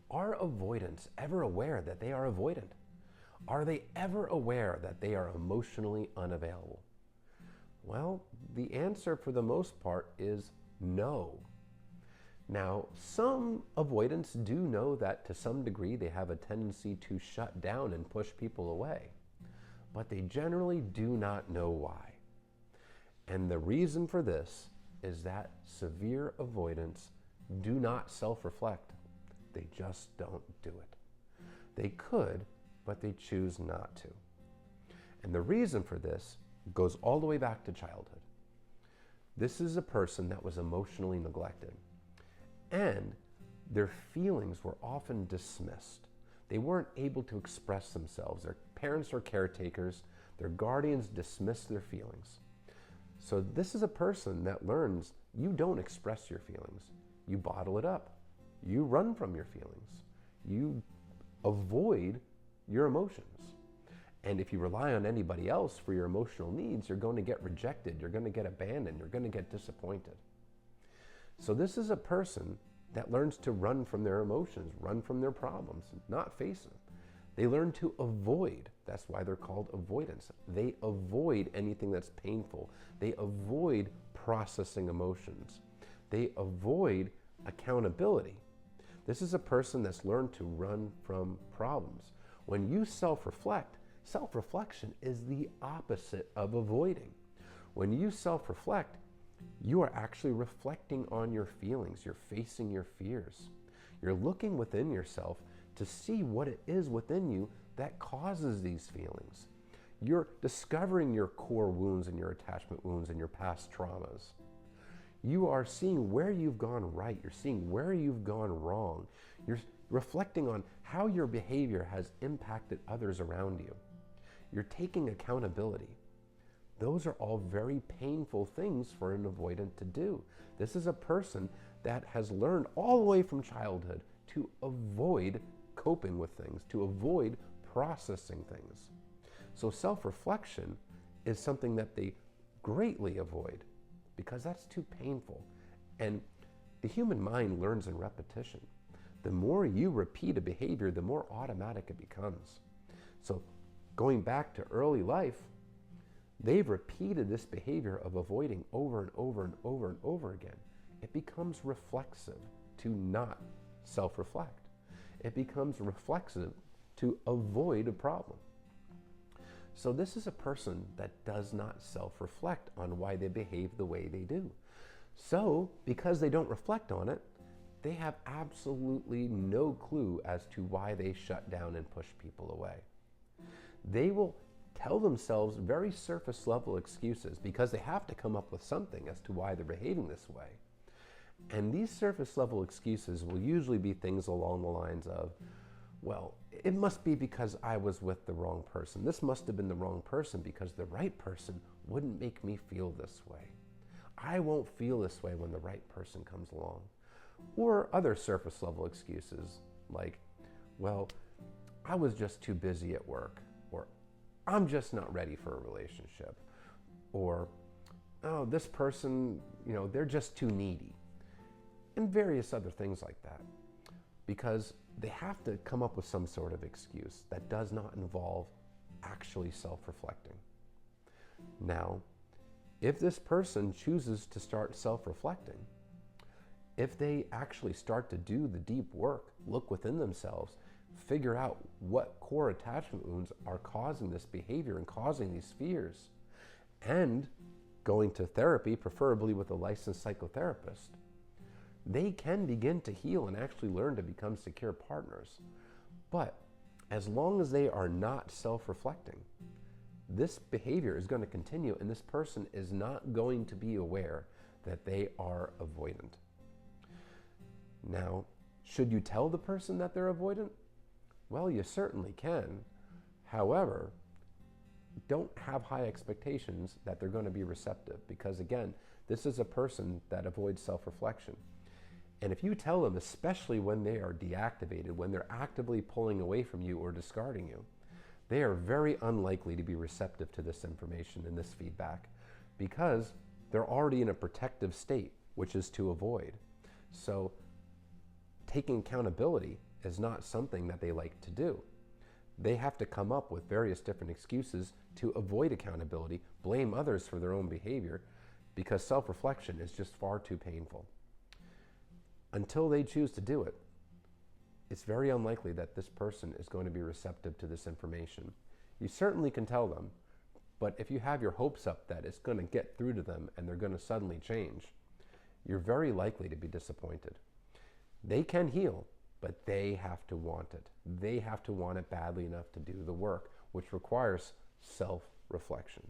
Are avoidants ever aware that they are avoidant? Are they ever aware that they are emotionally unavailable? Well, the answer for the most part is no. Now, some avoidants do know that to some degree they have a tendency to shut down and push people away, but they generally do not know why. And the reason for this is that severe avoidants do not self-reflect. They just don't do it. They could, but they choose not to. And the reason for this goes all the way back to childhood. This is a person that was emotionally neglected, and their feelings were often dismissed. They weren't able to express themselves. Their parents or caretakers, their guardians dismissed their feelings. So this is a person that learns you don't express your feelings. You bottle it up. You run from your feelings. You avoid your emotions. And if you rely on anybody else for your emotional needs, you're going to get rejected, you're going to get abandoned, you're going to get disappointed. So this is a person that learns to run from their emotions, run from their problems, not face them. They learn to avoid. That's why they're called avoidants. They avoid anything that's painful. They avoid processing emotions. They avoid accountability. This is a person that's learned to run from problems. When you self-reflect, self-reflection is the opposite of avoiding. When you self-reflect, you are actually reflecting on your feelings. You're facing your fears. You're looking within yourself to see what it is within you that causes these feelings. You're discovering your core wounds and your attachment wounds and your past traumas. You are seeing where you've gone right. You're seeing where you've gone wrong. You're reflecting on how your behavior has impacted others around you. You're taking accountability. Those are all very painful things for an avoidant to do. This is a person that has learned all the way from childhood to avoid coping with things, to avoid processing things. So self-reflection is something that they greatly avoid because that's too painful. And the human mind learns in repetition. The more you repeat a behavior, the more automatic it becomes. So going back to early life, they've repeated this behavior of avoiding over and over and over and over again. It becomes reflexive to not self-reflect. It becomes reflexive to avoid a problem. So this is a person that does not self-reflect on why they behave the way they do. So because they don't reflect on it, they have absolutely no clue as to why they shut down and push people away. They will tell themselves very surface level excuses because they have to come up with something as to why they're behaving this way. And these surface level excuses will usually be things along the lines of, well, it must be because I was with the wrong person. This must have been the wrong person because the right person wouldn't make me feel this way. I won't feel this way when the right person comes along. Or other surface level excuses like, well, I was just too busy at work, or I'm just not ready for a relationship, or, oh, this person, they're just too needy, and various other things like that. Because they have to come up with some sort of excuse that does not involve actually self-reflecting. Now, if this person chooses to start self-reflecting, if they actually start to do the deep work, look within themselves, figure out what core attachment wounds are causing this behavior and causing these fears, and going to therapy, preferably with a licensed psychotherapist, they can begin to heal and actually learn to become secure partners. But as long as they are not self-reflecting, this behavior is going to continue, and this person is not going to be aware that they are avoidant. Now, should you tell the person that they're avoidant? Well, you certainly can. However, don't have high expectations that they're going to be receptive, because again, this is a person that avoids self-reflection. And if you tell them, especially when they are deactivated, when they're actively pulling away from you or discarding you, they are very unlikely to be receptive to this information and this feedback because they're already in a protective state, which is to avoid. So taking accountability is not something that they like to do. They have to come up with various different excuses to avoid accountability, blame others for their own behavior, because self-reflection is just far too painful. Until they choose to do it, it's very unlikely that this person is going to be receptive to this information. You certainly can tell them, but if you have your hopes up that it's going to get through to them and they're going to suddenly change, you're very likely to be disappointed. They can heal, but they have to want it. They have to want it badly enough to do the work, which requires self-reflection.